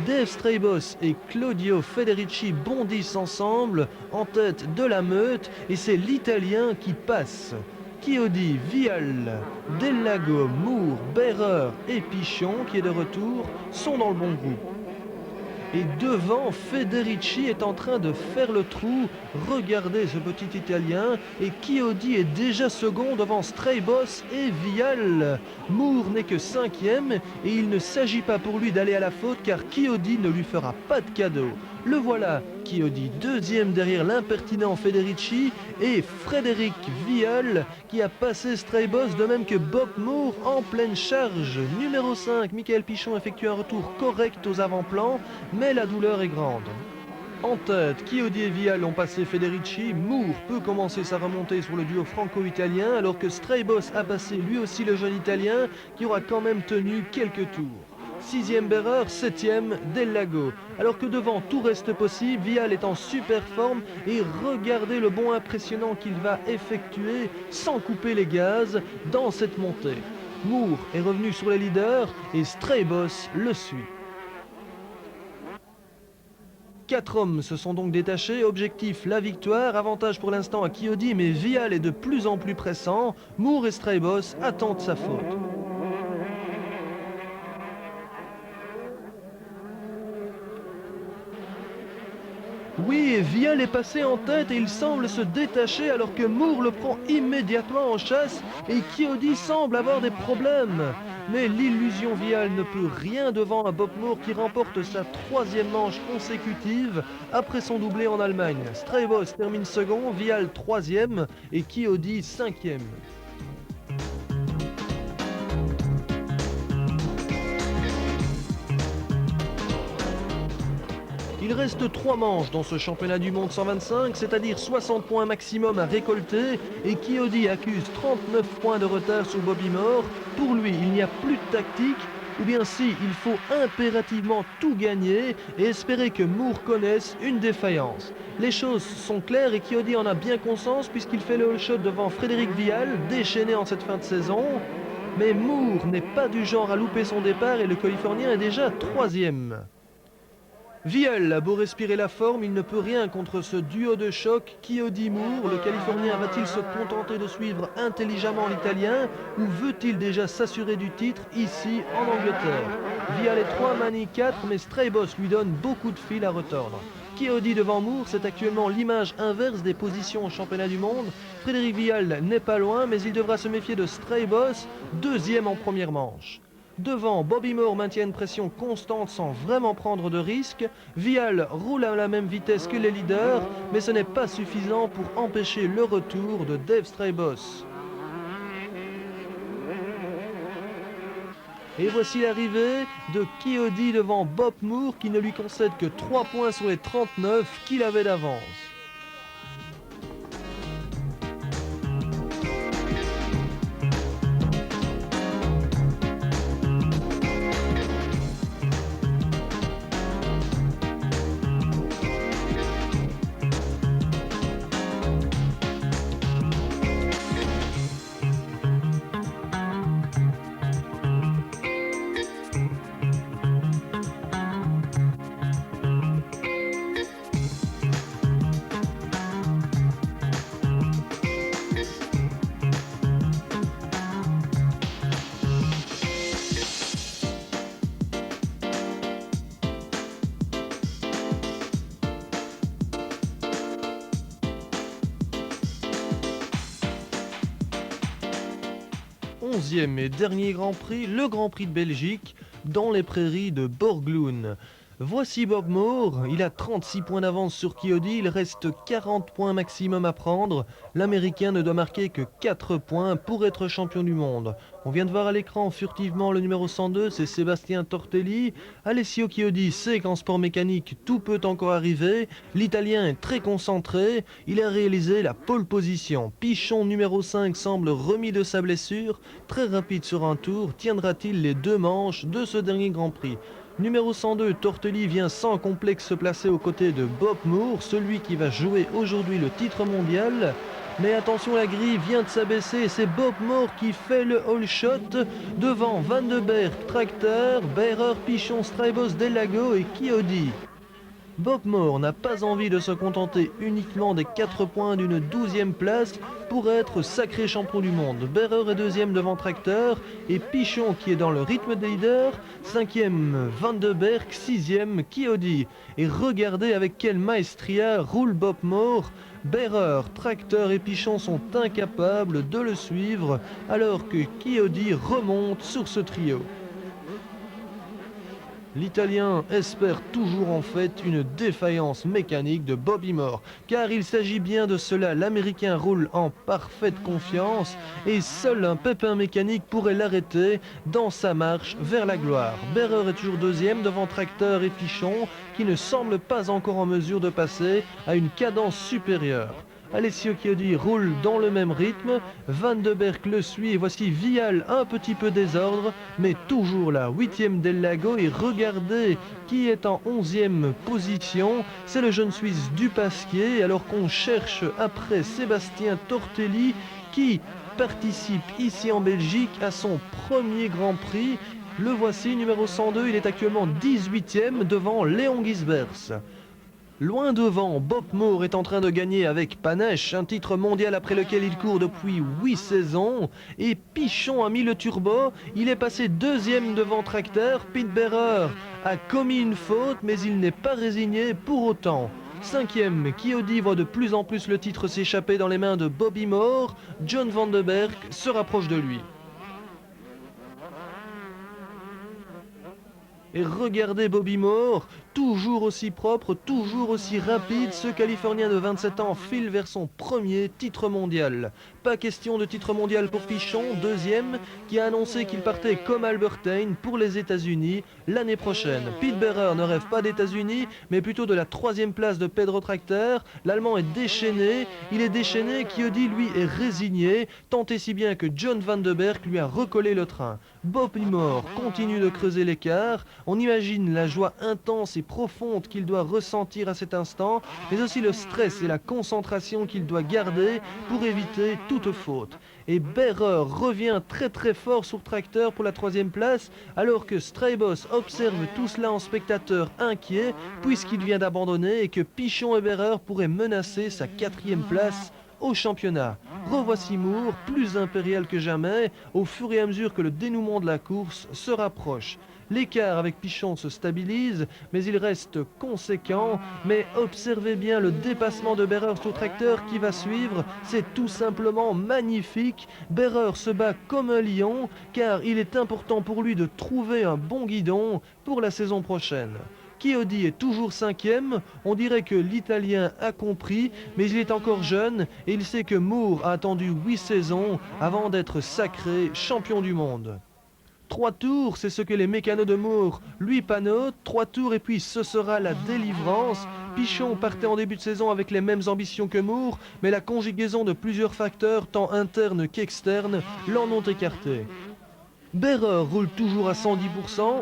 Dave Strabos et Claudio Federici bondissent ensemble en tête de la meute et c'est l'Italien qui passe. Chiodi, Vial, Delago, Moore, Berrer et Pichon, qui est de retour, sont dans le bon groupe. Et devant, Federici est en train de faire le trou. Regardez ce petit Italien. Et Chiodi est déjà second devant Strabos et Vial. Moore n'est que 5e et il ne s'agit pas pour lui d'aller à la faute car Chiodi ne lui fera pas de cadeau. Le voilà, Chiodi 2e derrière l'impertinent Federici et Frédéric Vial qui a passé Strabos de même que Bob Moore en pleine charge. Numéro 5, Michael Pichon effectue un retour correct aux avant-plans, mais la douleur est grande. En tête, Chiodi et Vial ont passé Federici. Moore peut commencer sa remontée sur le duo franco-italien alors que Strabos a passé lui aussi le jeune italien qui aura quand même tenu quelques tours. 6e Berrer, 7e Delago. Alors que devant tout reste possible, Vial est en super forme et regardez le bond impressionnant qu'il va effectuer sans couper les gaz dans cette montée. Moore est revenu sur les leaders et Strabos le suit. 4 hommes se sont donc détachés, objectif la victoire, avantage pour l'instant à Chiodi mais Vial est de plus en plus pressant, Moore et Strabos attendent sa faute. Oui, Vial est passé en tête et il semble se détacher alors que Moore le prend immédiatement en chasse et Chiodi semble avoir des problèmes. Mais l'illusion Vial ne peut rien devant un Bob Moore qui remporte sa 3e manche consécutive après son doublé en Allemagne. Strabos termine second, Vial 3e et Chiodi 5e. Il reste 3 manches dans ce championnat du monde 125, c'est-à-dire 60 points maximum à récolter et Chiodi accuse 39 points de retard sur Bobby Moore. Pour lui, il n'y a plus de tactique, ou bien si, il faut impérativement tout gagner et espérer que Moore connaisse une défaillance. Les choses sont claires et Chiodi en a bien conscience puisqu'il fait le all shot devant Frédéric Vial, déchaîné en cette fin de saison. Mais Moore n'est pas du genre à louper son départ et le Californien est déjà 3e. Vial a beau respirer la forme, il ne peut rien contre ce duo de choc Chiodi-Moore. Le Californien va-t-il se contenter de suivre intelligemment l'Italien ou veut-il déjà s'assurer du titre ici en Angleterre? Vial est 3, Mani 4, mais Strabos lui donne beaucoup de fil à retordre. Chiodi devant Moore, c'est actuellement l'image inverse des positions au championnat du monde. Frédéric Vial n'est pas loin, mais il devra se méfier de Strabos, 2e en première manche. Devant, Bobby Moore maintient une pression constante sans vraiment prendre de risques. Vial roule à la même vitesse que les leaders, mais ce n'est pas suffisant pour empêcher le retour de Dave Strabos. Et voici l'arrivée de Chiodi devant Bob Moore qui ne lui concède que 3 points sur les 39 qu'il avait d'avance. Onzième et dernier Grand Prix, le Grand Prix de Belgique, dans les prairies de Borgloen. Voici Bob Moore, il a 36 points d'avance sur Kiyodi, il reste 40 points maximum à prendre. L'Américain ne doit marquer que 4 points pour être champion du monde. On vient de voir à l'écran furtivement le numéro 102, c'est Sébastien Tortelli. Alessio Kiyodi sait qu'en sport mécanique tout peut encore arriver. L'Italien est très concentré, il a réalisé la pole position. Pichon numéro 5 semble remis de sa blessure, très rapide sur un tour, tiendra-t-il les 2 manches de ce dernier Grand Prix? Numéro 102, Tortelli vient sans complexe se placer aux côtés de Bob Moore, celui qui va jouer aujourd'hui le titre mondial. Mais attention, la grille vient de s'abaisser et c'est Bob Moore qui fait le all shot devant Van de Berg, Tracteur, Behrer, Pichon, Strybos, Delago et Kiyodi. Bob Moore n'a pas envie de se contenter uniquement des 4 points d'une 12e place pour être sacré champion du monde. Behrer est 2e devant Tracteur et Pichon qui est dans le rythme des leaders, 5e Van de Berg, 6e Kiyodi. Et regardez avec quelle maestria roule Bob Moore. Behrer, Tracteur et Pichon sont incapables de le suivre alors que Kiyodi remonte sur ce trio. L'Italien espère toujours en fait une défaillance mécanique de Bobby Moore, car il s'agit bien de cela, l'Américain roule en parfaite confiance et seul un pépin mécanique pourrait l'arrêter dans sa marche vers la gloire. Behrer est toujours 2e devant Tracteur et Pichon, qui ne semblent pas encore en mesure de passer à une cadence supérieure. Alessio Kiyodi roule dans le même rythme, Van de Berg le suit et voici Vial un petit peu désordre, mais toujours là, 8e Delago et regardez qui est en 11e position, c'est le jeune Suisse Dupasquier, alors qu'on cherche après Sébastien Tortelli qui participe ici en Belgique à son premier Grand Prix. Le voici, numéro 102, il est actuellement 18e devant Léon Gisbers. Loin devant, Bob Moore est en train de gagner avec panache, un titre mondial après lequel il court depuis 8 saisons. Et Pichon a mis le turbo, il est passé 2e devant Tracteur. Pete Behrer a commis une faute, mais il n'est pas résigné pour autant. 5e, Kiyodi voit de plus en plus le titre s'échapper dans les mains de Bobby Moore. John Van de Berg se rapproche de lui. Et regardez Bobby Moore, toujours aussi propre, toujours aussi rapide, ce Californien de 27 ans file vers son premier titre mondial. Pas question de titre mondial pour Pichon, 2e, qui a annoncé qu'il partait comme Albertine pour les États-Unis l'année prochaine. Pete Behrer ne rêve pas d'États-Unis, mais plutôt de la 3e place de Pedro Tracteur. L'Allemand est déchaîné, Kiyodi lui est résigné, tant et si bien que John Van de Berg lui a recollé le train. Bobby Moore continue de creuser l'écart, on imagine la joie intense et profonde qu'il doit ressentir à cet instant, mais aussi le stress et la concentration qu'il doit garder pour éviter toute faute. Et Behrer revient très fort sur Tracteur pour la 3e place, alors que Strybos observe tout cela en spectateur inquiet, puisqu'il vient d'abandonner et que Pichon et Behrer pourraient menacer sa 4e place au championnat. Revoici Moore, plus impérial que jamais, au fur et à mesure que le dénouement de la course se rapproche. L'écart avec Pichon se stabilise, mais il reste conséquent. Mais observez bien le dépassement de Behrer sur Tracteur qui va suivre. C'est tout simplement magnifique. Behrer se bat comme un lion, car il est important pour lui de trouver un bon guidon pour la saison prochaine. Kiyodi est toujours 5e, on dirait que l'Italien a compris, mais il est encore jeune et il sait que Moore a attendu 8 saisons avant d'être sacré champion du monde. 3 tours, c'est ce que les mécanos de Moore lui panotent. 3 tours et puis ce sera la délivrance. Pichon partait en début de saison avec les mêmes ambitions que Moore, mais la conjugaison de plusieurs facteurs, tant internes qu'externes, l'en ont écarté. Behrer roule toujours à 110%,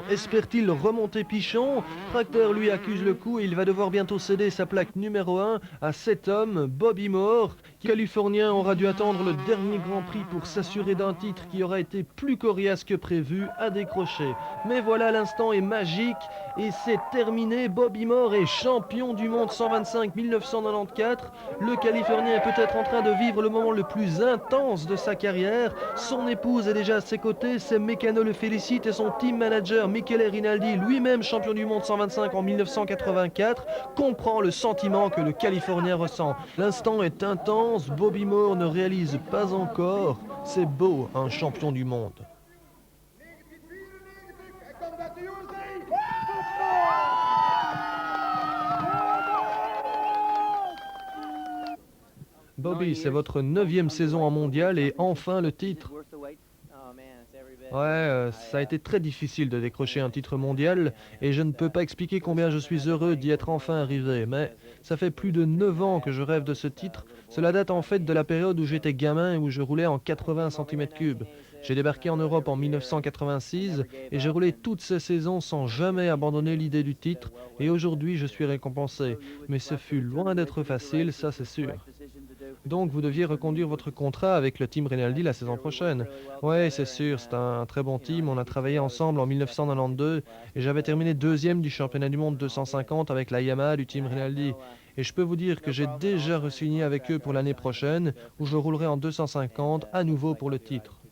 espère-t-il remonter Pichon? Tracteur lui accuse le coup et il va devoir bientôt céder sa plaque numéro 1 à cet homme, Bobby Moore. Californien aura dû attendre le dernier Grand Prix pour s'assurer d'un titre qui aura été plus coriace que prévu à décrocher. Mais voilà, l'instant est magique et c'est terminé. Bobby Moore est champion du monde 125 1994. Le Californien est peut-être en train de vivre le moment le plus intense de sa carrière. Son épouse est déjà à ses côtés, ses mécanos le félicitent et son team manager Michele Rinaldi, lui-même champion du monde 125 en 1984, comprend le sentiment que le Californien ressent. L'instant est intense. Bobby Moore ne réalise pas encore. C'est beau, un champion du monde. Bobby, c'est votre 9e saison en mondial et enfin le titre. Ouais, ça a été très difficile de décrocher un titre mondial et je ne peux pas expliquer combien je suis heureux d'y être enfin arrivé. Mais ça fait plus de 9 ans que je rêve de ce titre. Cela date en fait de la période où j'étais gamin et où je roulais en 80 cm3. J'ai débarqué en Europe en 1986 et j'ai roulé toutes ces saisons sans jamais abandonner l'idée du titre et aujourd'hui je suis récompensé. Mais ce fut loin d'être facile, ça c'est sûr. Donc vous deviez reconduire votre contrat avec le Team Rinaldi la saison prochaine. Ouais, c'est sûr, c'est un très bon team. On a travaillé ensemble en 1992 et j'avais terminé deuxième du championnat du monde 250 avec la Yamaha du Team Rinaldi. Et je peux vous dire que j'ai déjà re-signé avec eux pour l'année prochaine où je roulerai en 250 à nouveau pour le titre.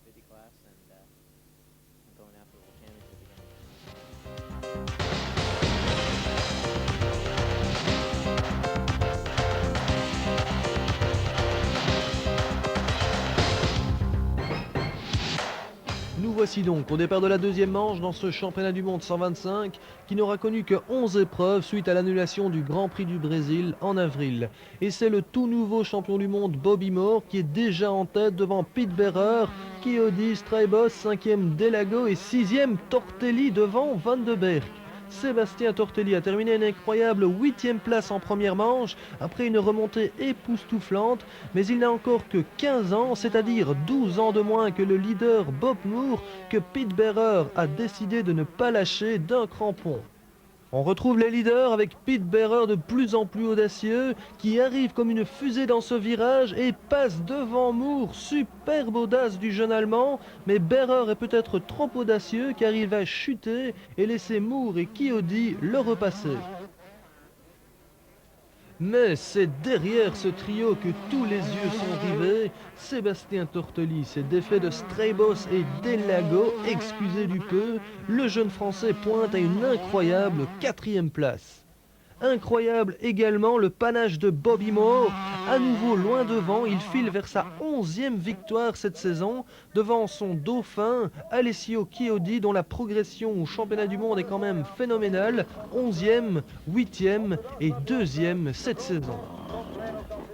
Nous voici donc au départ de la deuxième manche dans ce championnat du monde 125 qui n'aura connu que 11 épreuves suite à l'annulation du Grand Prix du Brésil en avril. Et c'est le tout nouveau champion du monde Bobby Moore qui est déjà en tête devant Pete Berrer, Kiodi, Straybos, 5e Delago et 6e Tortelli devant Van de Berg. Sébastien Tortelli a terminé une incroyable 8e place en première manche après une remontée époustouflante, mais il n'a encore que 15 ans, c'est-à-dire 12 ans de moins que le leader Bob Moore, que Pete Berrer a décidé de ne pas lâcher d'un crampon. On retrouve les leaders avec Pete Berrer de plus en plus audacieux qui arrive comme une fusée dans ce virage et passe devant Moore. Superbe audace du jeune Allemand, mais Berrer est peut-être trop audacieux car il va chuter et laisser Moore et Kiodi le repasser. Mais c'est derrière ce trio que tous les yeux sont rivés. Sébastien Tortelli s'est défait de Straybos et Delago, excusez du peu. Le jeune français pointe à une incroyable 4e place. Incroyable également le panache de Bobby Moore. À nouveau loin devant, il file vers sa 11e victoire cette saison, devant son dauphin Alessio Chiodi, dont la progression au championnat du monde est quand même phénoménale. 11e, 8e et 2e cette saison.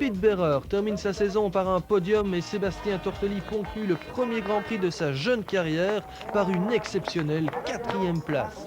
Pete Berrer termine sa saison par un podium et Sébastien Tortelli conclut le premier Grand Prix de sa jeune carrière par une exceptionnelle 4e place.